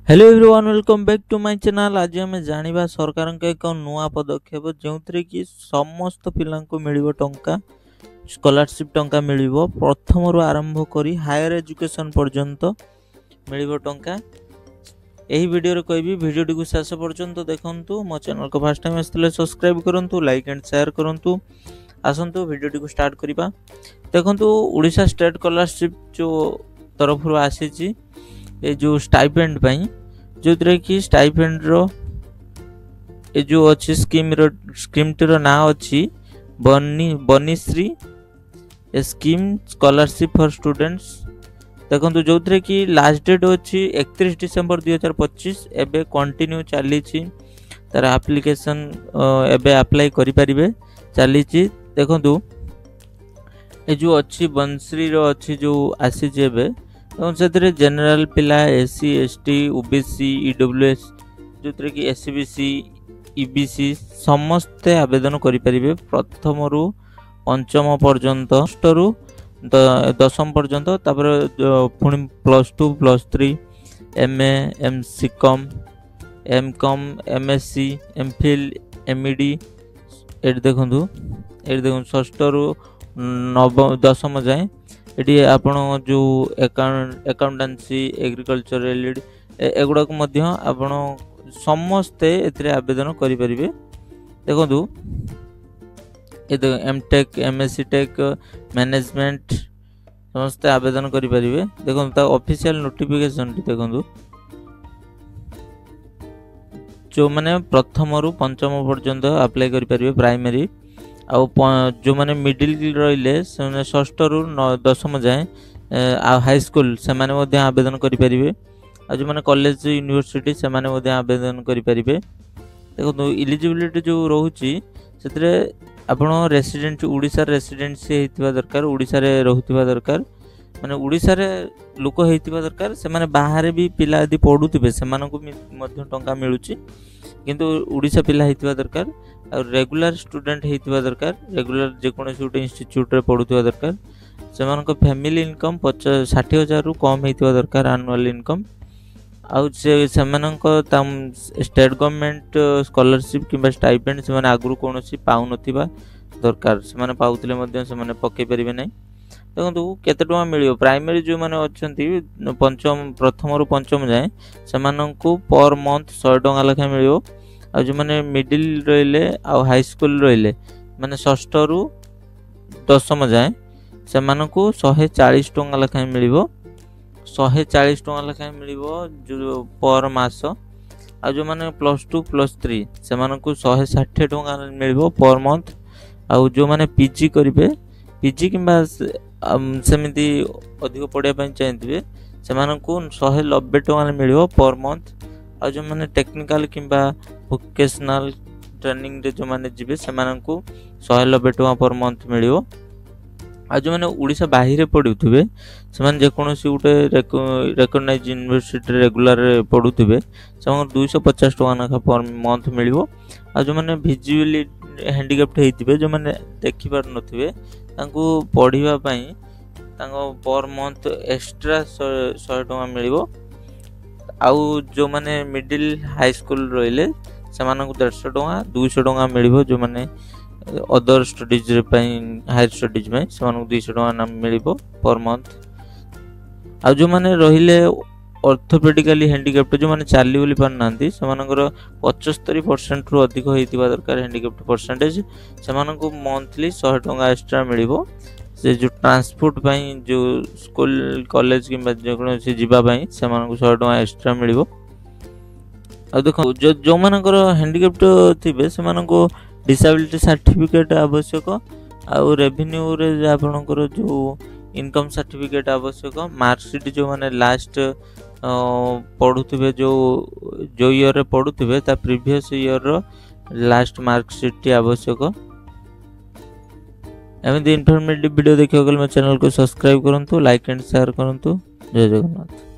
Hello everyone welcome back to my channel. आज आम जानिबा सरकार एक नुआ पदक्षेप जो कि समस्त पिला मिलिबो टंका स्कॉलरशिप टंका मिलिबो प्रथम रु आरंभ करी हायर एजुकेशन पर्यंत मिलिबो टंका। एही वीडियो रे कहबी वीडियो को शेष पर्यंत देखंतु। मो चैनल को फर्स्ट टाइम आसले सब्सक्राइब करंतु, लाइक एंड शेयर करंतु। आसंतु वीडियो को स्टार्ट करिबा। देखंतु ओडिशा स्टेट स्कॉलरशिप जो तरफ रु आसी ए जो स्टाइपेंड पाई जो कि स्टाइपेंड रो ए जो अच्छी स्कीम टीर ना अच्छी बनीश्री ए स्कीम स्कॉलरशिप फॉर स्टूडेंट्स। देखो जो कि लास्ट डेट अच्छी 31 डिसेंबर 2025 एबे कंटिन्यू चली तार एप्लिकेशन एबे अप्लाई करि परिबे चली। देखो ए जो अच्छी बंसरी रो अच्छी जो आसी जेबे से जनरल पिला एससी एसटी ओबीसी ईडब्ल्यूएस जो कि एससीबीसी ईबीसी समस्ते आवेदन करें प्रथम रु पंचम पर्यंत रु दशम पर्यंत पुणी +2 +3 MA एमसीकॉम MCom MSc MPhil MED ये देखो षष्ठ रु नवम दशम जाए ये आपण जो अकाउंटेंसी एग्रीकल्चर रिलेटेड एगुड़ाक आपण समस्ते एथिरे आवेदन करि परिबे। देखो ये एमटेक एमएससी टेक मैनेजमेंट समस्ते आवेदन करि परिबे। देखो ता ऑफिशियल नोटिफिकेशन देखो जो माने प्रथम रु पंचम पर्यंत अप्लाई करि परिबे प्राइमरी आउ जो माने मिडिल रहिले से षष्ठ रु दशम जाए हाई स्कूल से माने मध्य आवेदन करि परिबे। आ जो माने कॉलेज यूनिवर्सिटी से माने मध्य आवेदन करि परिबे। देखो एलिजिबिलिटी जो रहउची सेतरे आपण रेसिडेंट ओडिसा रेसिडेंसी हेतिबा दरकार, ओडिसा रे रहउतिबा दरकार, माने ओडिसा रे लोक हेतिबा दरकार। से माने बाहर भी पिला यदि पढुतिबे से मानको मध्य टंका मिलुची, किंतु ओडिसा पिला हेतिबा दरकार और रेगुलर स्टूडेंट हेतिबा दरकार, रेगुलर जे कोनोसी उटे इंस्टीट्यूट रे पढुतिबा दरकार। सेमानको फैमिली इनकम 60,000 रु कम हेतिबा दरकार एनुअल इनकम। आउ से मानको तम स्टेट गवर्नमेंट स्कॉलरशिप किबा स्टाइपेंड से माने आगुरु कोनोसी पाउ नथिबा दरकार, से माने पाउतिले मध्य से माने पके परिबे नै। देखो केते टका मिलियो प्राइमरी जो माने अछंती पंचम प्रथम रु पंचम जाए से माननको पर मंथ 100 टका लेखा मिलियो। आ जो माने मिडिल रहिले आ हाई स्कूल रहिले माने षष्ठ रु दशम जाए से माननको 140 टका लेखा मिलिबो, 140 टका लेखा मिलिबो जो पर मास। आ जो माने +2 +3 से माननको 160 टका मिलिबो पर मंथ। आ जो माने पीजी करिवे पीजी किंबा सेमिति अधिक पढ़िया ପାଇଁ चाहिए से माननको 190 टका मिलिबो पर मंथ। आ जो माने टेक्निकल किंबा वोकेशनल ट्रेनिंग रे जो माने जिबे से माननको 190 टका पर मंथ मिलिबो। आ जो माने ओडिसा बाहिर पढुथिबे से माने जे कोनोसी उटे रिकॉग्नाइज्ड यूनिवर्सिटी रेगुलर पढुथिबे से माने 250 टका ना पर मंथ मिलिबो। आ जो माने विजुअली हैंडिकैप्ड हेतिबे जो माने देखि पार नथिबे तांको पढिबा पई तांको पर मंथ एक्स्ट्रा 100 टका मिलिबो। आउ जो माने मिडिल हाई स्कूल रहिले से माननको 150 टका 200 टका मिलिबो। जो माने अदर स्टडीज रे पई हायर स्टडीज में से माननको 200 टका ना मिलिबो पर मंथ। आ जो माने रहिले ऑर्थोपेडिकली हैंडिकैप्ड जो माने चाली बोली पार नांती से मानकर 75% रु अधिक हेतिबा दरकार हैंडिकैप्ड परसेंटेज। से माननको मंथली 100 टका एक्स्ट्रा मिलिबो। से जो ट्रांसपोर्ट पई जो स्कूल कॉलेज किंबा जे कोनो से जिबा पई से माननको 100 टका एक्स्ट्रा मिलिबो। आ देखो जो मानकर हैंडिकैप्ड थिबे से मानको डिसेबिलिटी सर्टिफिकेट आवश्यक, आ रेवेन्यू रे आपनकर जो इनकम सर्टिफिकेट आवश्यक, मार्कशीट जो माने लास्ट पढुथिबे जो ईयर रे पढुथिबे ता प्रीवियस ईयर रो लास्ट मार्कशीट आवश्यक। एमि इन्फॉर्मेटिव वीडियो देखियो गल मे चैनल को सब्सक्राइब करंतु, लाइक एंड शेयर करंतु। जय जगन्नाथ।